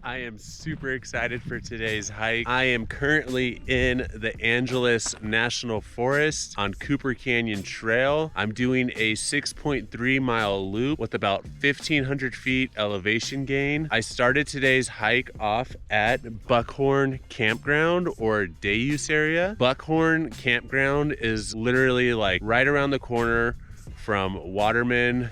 I am super excited for today's hike. I am currently in the Angeles National Forest on Cooper Canyon Trail. I'm doing a 6.3 mile loop with about 1,500 feet elevation gain. I started today's hike off at Buckhorn Campground or day use area. Buckhorn Campground is literally like right around the corner from Waterman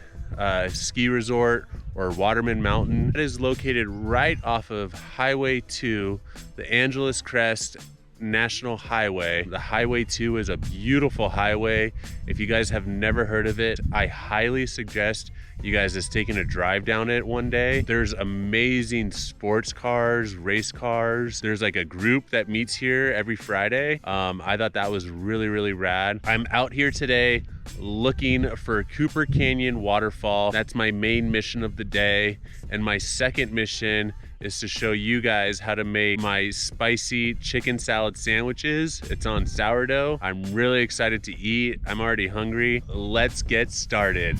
ski resort or Waterman Mountain. It is located right off of Highway 2, the Angeles Crest National Highway. The Highway 2 is a beautiful highway. If you guys have never heard of it, I highly suggest you guys just taking a drive down it one day. There's amazing sports cars, race cars. There's like a group that meets here every Friday. I thought that was really, really rad. I'm out here today looking for Cooper Canyon Waterfall. That's my main mission of the day. And my second mission is to show you guys how to make my spicy chicken salad sandwiches. It's on sourdough. I'm really excited to eat. I'm already hungry. Let's get started.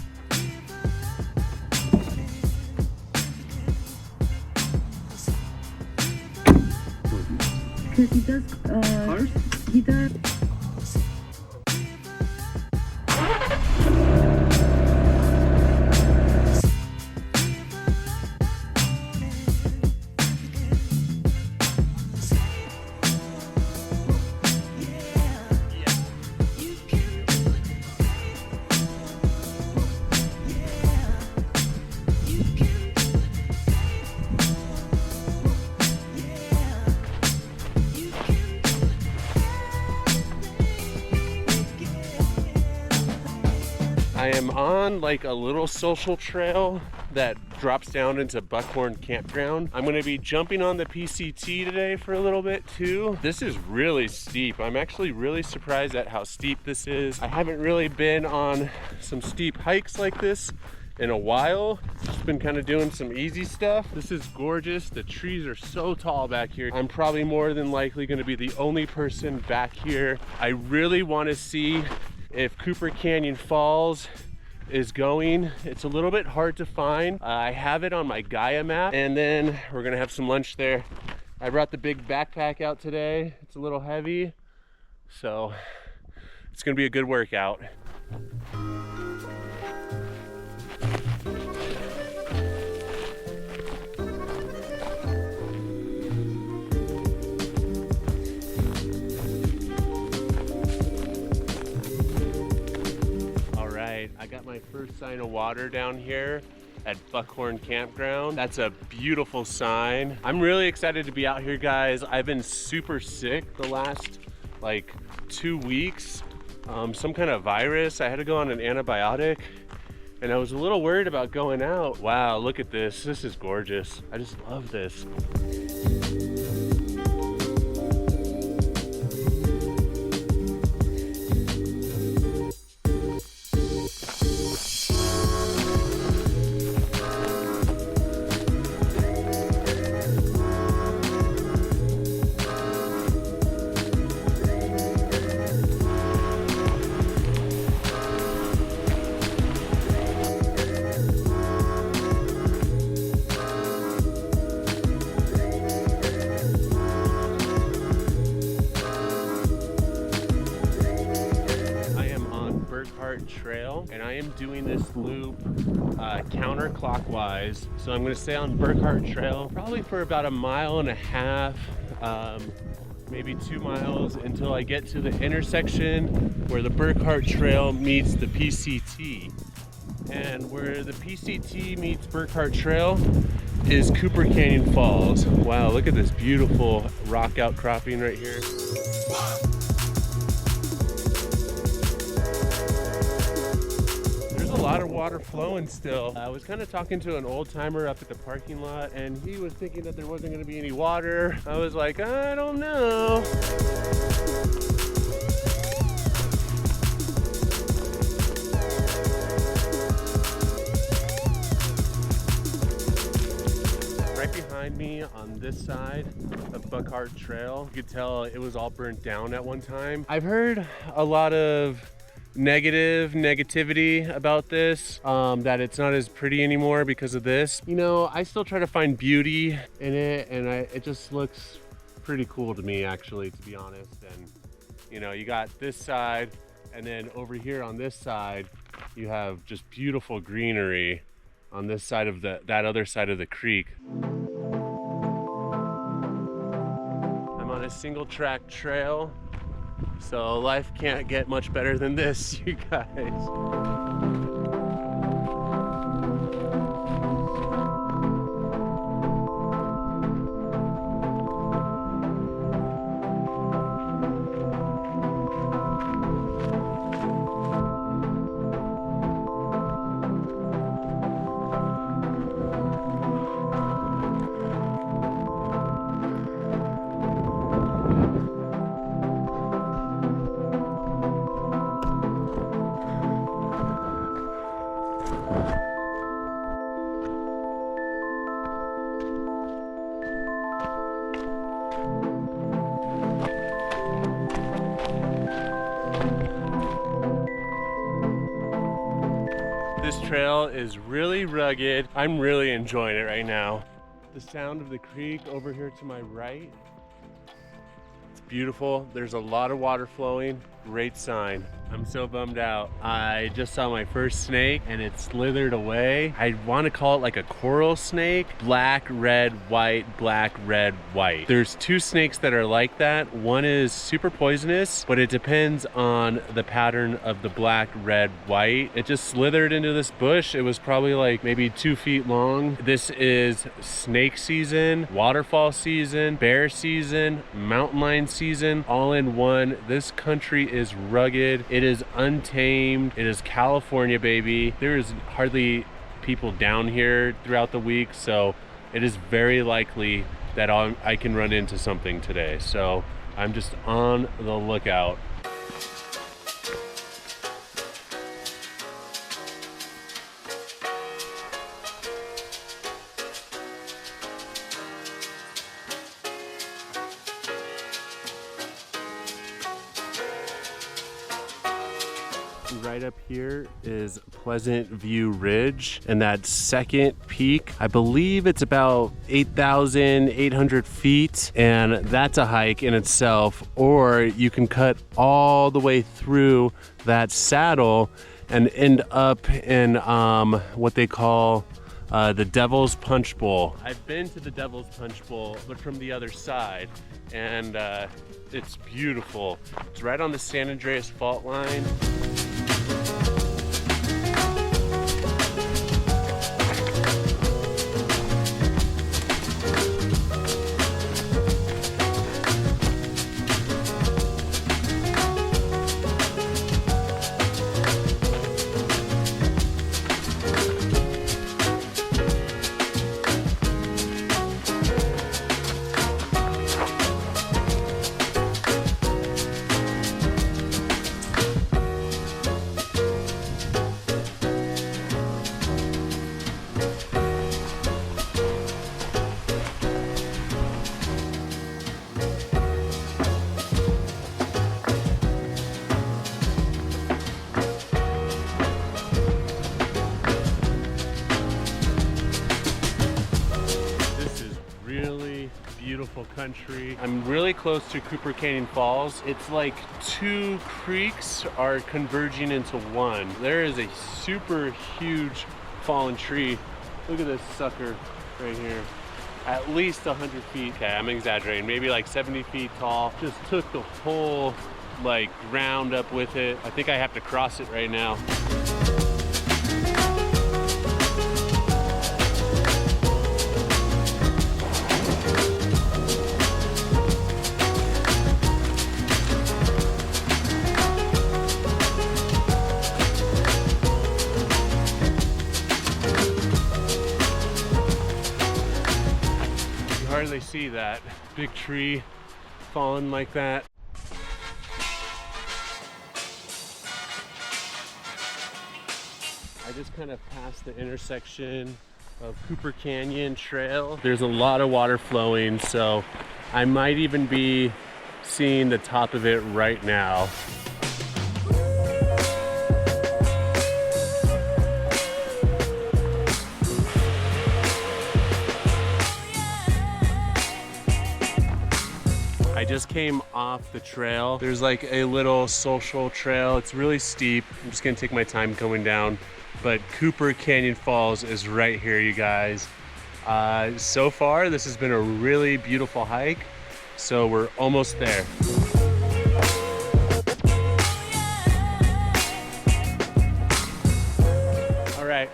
Because he does, he does. I am on like a little social trail that drops down into Buckhorn Campground. I'm gonna be jumping on the PCT today for a little bit too. This is really steep. I'm actually really surprised at how steep this is. I haven't really been on some steep hikes like this in a while. Just been kind of doing some easy stuff. This is gorgeous. The trees are so tall back here. I'm probably more than likely gonna be the only person back here. I really wanna see if Cooper Canyon Falls is going. It's a little bit hard to find. I have it on my Gaia map, and then we're gonna have some lunch there. I brought the big backpack out today. It's a little heavy, so it's gonna be a good workout. I got my first sign of water down here at Buckhorn Campground. That's a beautiful sign. I'm really excited to be out here, guys. I've been super sick the last like 2 weeks. Some kind of virus. I had to go on an antibiotic and I was a little worried about going out. Wow, look at this. This is gorgeous. I just love this. Burkhart Trail, and I am doing this loop counterclockwise. So I'm going to stay on Burkhart Trail probably for about 1.5 miles, maybe 2 miles, until I get to the intersection where the Burkhart Trail meets the PCT. And where the PCT meets Burkhart Trail is Cooper Canyon Falls. Wow, look at this beautiful rock outcropping right here. A lot of water flowing still. I was kind of talking to an old timer up at the parking lot, and he was thinking that there wasn't going to be any water. I was like, I don't know. Right behind me on this side of Burkhart Trail, you could tell it was all burnt down at one time. I've heard a lot of negativity about this, that it's not as pretty anymore because of this. You know, I still try to find beauty in it, and it just looks pretty cool to me, actually, to be honest. And you know, you got this side, and then over here on this side you have just beautiful greenery on this side of that other side of the creek. I'm on a single track trail, so life can't get much better than this, you guys. This trail is really rugged. I'm really enjoying it right now. The sound of the creek over here to my right. It's beautiful. There's a lot of water flowing. Great sign. I'm so bummed out. I just saw my first snake and it slithered away. I want to call it like a coral snake. Black, red, white, black, red, white. There's two snakes that are like that. One is super poisonous, but it depends on the pattern of the black, red, white. It just slithered into this bush. It was probably like maybe 2 feet long. This is snake season, waterfall season, bear season, mountain lion season, all in one. This country is rugged. It is untamed. It is California, baby. There is hardly people down here throughout the week, so it is very likely that I can run into something today. So I'm just on the lookout. Right up here is Pleasant View Ridge, and that second peak, I believe it's about 8,800 feet, and that's a hike in itself. Or you can cut all the way through that saddle and end up in what they call the Devil's Punch Bowl. I've been to the Devil's Punch Bowl, but from the other side, and it's beautiful. It's right on the San Andreas fault line. Beautiful country. I'm really close to Cooper Canyon Falls. It's like two creeks are converging into one. There is a super huge fallen tree. Look at this sucker right here. At least 100 feet. Okay, I'm exaggerating. Maybe like 70 feet tall. Just took the whole like ground up with it. I think I have to cross it right now. Hardly see that big tree fallen like that. I just kind of passed the intersection of Cooper Canyon Trail. There's a lot of water flowing, so I might even be seeing the top of it right now. I just came off the trail. There's like a little social trail. It's really steep. I'm just gonna take my time going down. But Cooper Canyon Falls is right here, you guys. So far, this has been a really beautiful hike. So we're almost there. All right.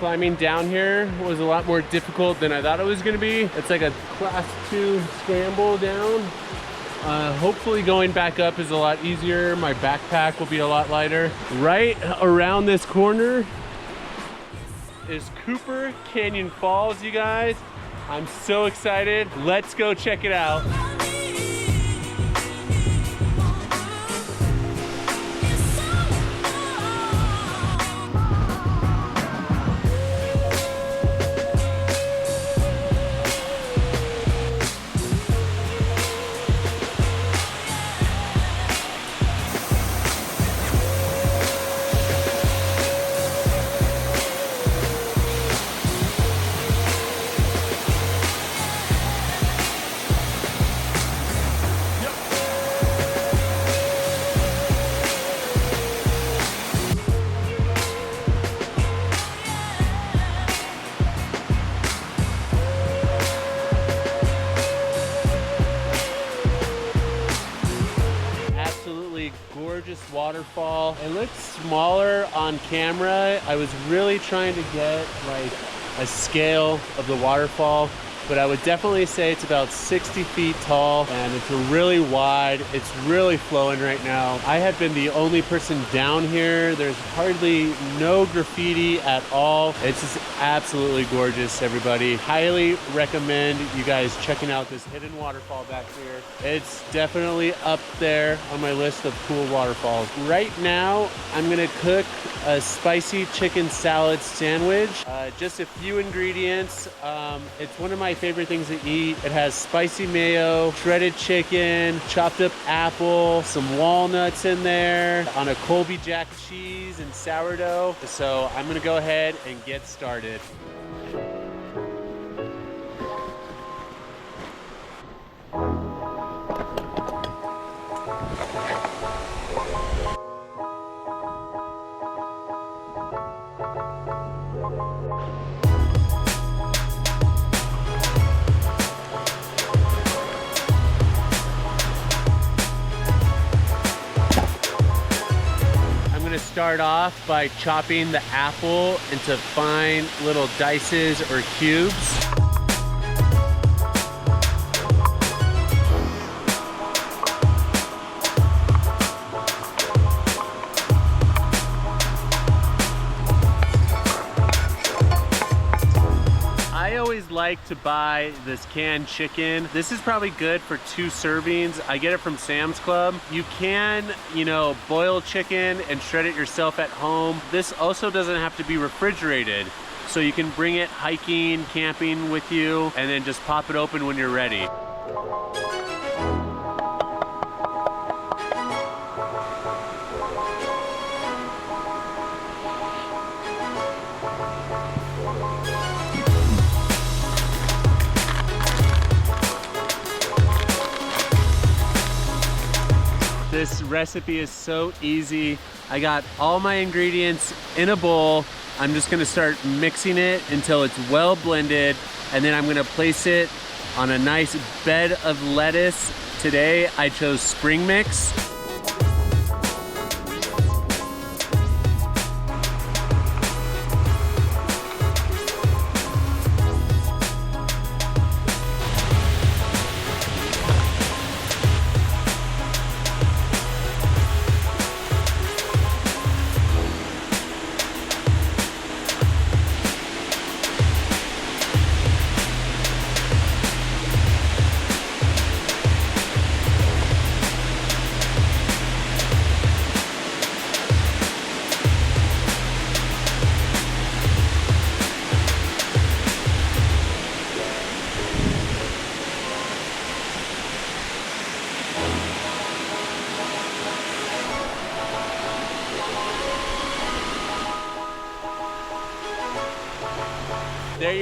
Climbing down here was a lot more difficult than I thought it was gonna be. It's like a class 2 scramble down. Hopefully going back up is a lot easier. My backpack will be a lot lighter. Right around this corner is Cooper Canyon Falls, you guys. I'm so excited. Let's go check it out. Gorgeous waterfall. It looks smaller on camera. I was really trying to get like a scale of the waterfall, but I would definitely say it's about 60 feet tall and it's really wide. It's really flowing right now. I have been the only person down here. There's hardly no graffiti at all. It's just absolutely gorgeous, everybody. Highly recommend you guys checking out this hidden waterfall back here. It's definitely up there on my list of cool waterfalls. Right now, I'm gonna cook a spicy chicken salad sandwich. Just a few ingredients. It's one of my favorite things to eat. It has spicy mayo, shredded chicken, chopped up apple, some walnuts in there, on a Colby Jack cheese and sourdough. So I'm gonna go ahead and get started. Start off by chopping the apple into fine little dices or cubes. I always like to buy this canned chicken. This is probably good for 2 servings. I get it from Sam's Club. You can, boil chicken and shred it yourself at home. This also doesn't have to be refrigerated. So you can bring it hiking, camping with you, and then just pop it open when you're ready. This recipe is so easy. I got all my ingredients in a bowl. I'm just gonna start mixing it until it's well blended, and then I'm gonna place it on a nice bed of lettuce. Today I chose spring mix.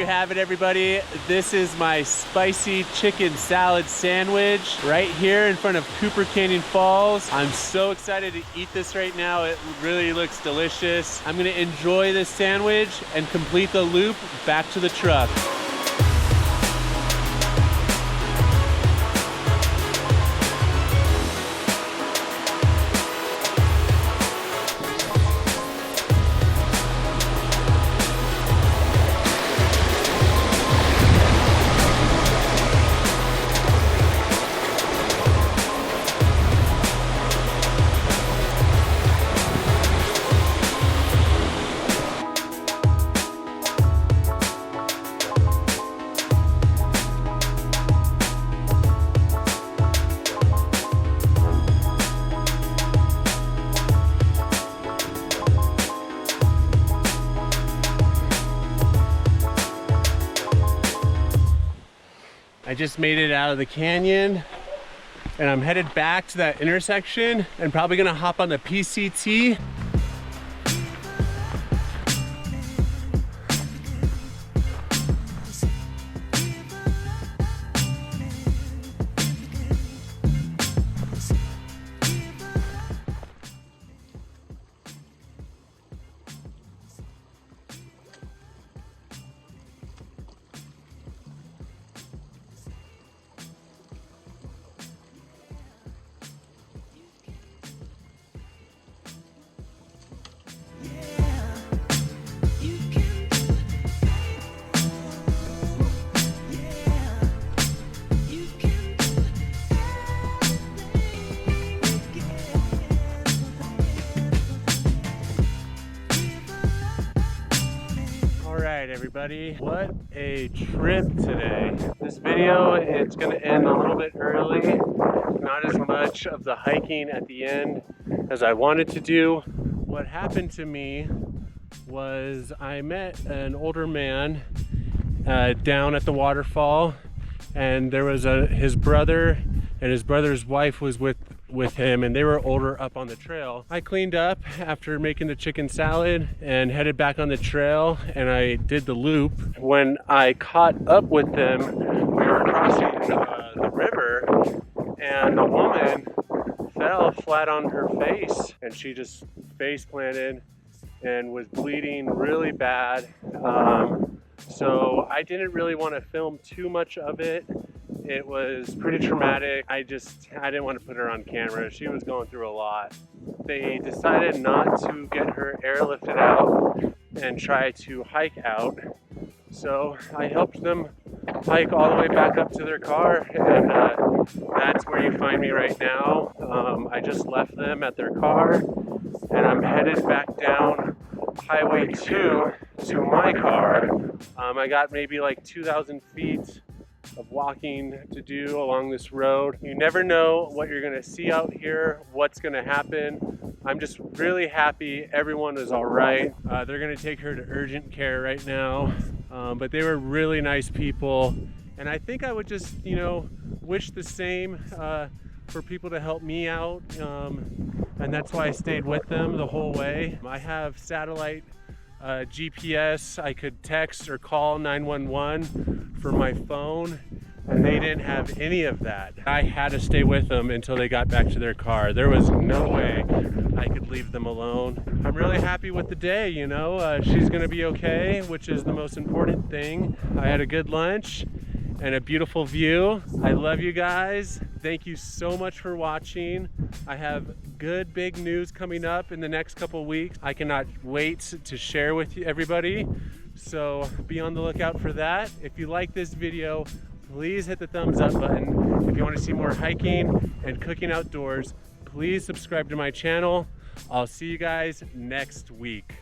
you have it, everybody. This is my spicy chicken salad sandwich right here in front of Cooper Canyon Falls. I'm so excited to eat this right now. It really looks delicious. I'm gonna enjoy this sandwich and complete the loop back to the truck. I just made it out of the canyon and I'm headed back to that intersection and probably gonna hop on the PCT. Everybody, what a trip today. This video, it's gonna end a little bit early. Not as much of the hiking at the end as I wanted to do. What happened to me was I met an older man down at the waterfall, and there was his brother and his brother's wife was with him, and they were older up on the trail. I cleaned up after making the chicken salad and headed back on the trail, and I did the loop. When I caught up with them, we were crossing the river, and the woman fell flat on her face, and she just face planted and was bleeding really bad. So I didn't really want to film too much of it. It was pretty traumatic. I didn't want to put her on camera. She was going through a lot. They decided not to get her airlifted out and try to hike out. So I helped them hike all the way back up to their car, and that's where you find me right now. I just left them at their car, and I'm headed back down Highway 2 to my car. I got maybe like 2,000 feet of walking to do along this road. You never know what you're gonna see out here, what's gonna happen. I'm just really happy everyone is all right. They're gonna take her to urgent care right now, but they were really nice people. And I think I would just, wish the same for people to help me out. And that's why I stayed with them the whole way. I have satellite GPS. I could text or call 911 for my phone, and they didn't have any of that. I had to stay with them until they got back to their car. There was no way I could leave them alone. I'm really happy with the day, she's gonna be okay, which is the most important thing. I had a good lunch and a beautiful view. I love you guys. Thank you so much for watching. I have good big news coming up in the next couple weeks. I cannot wait to share with you everybody. So be on the lookout for that. If you like this video, please hit the thumbs up button. If you want to see more hiking and cooking outdoors, please subscribe to my channel. I'll see you guys next week.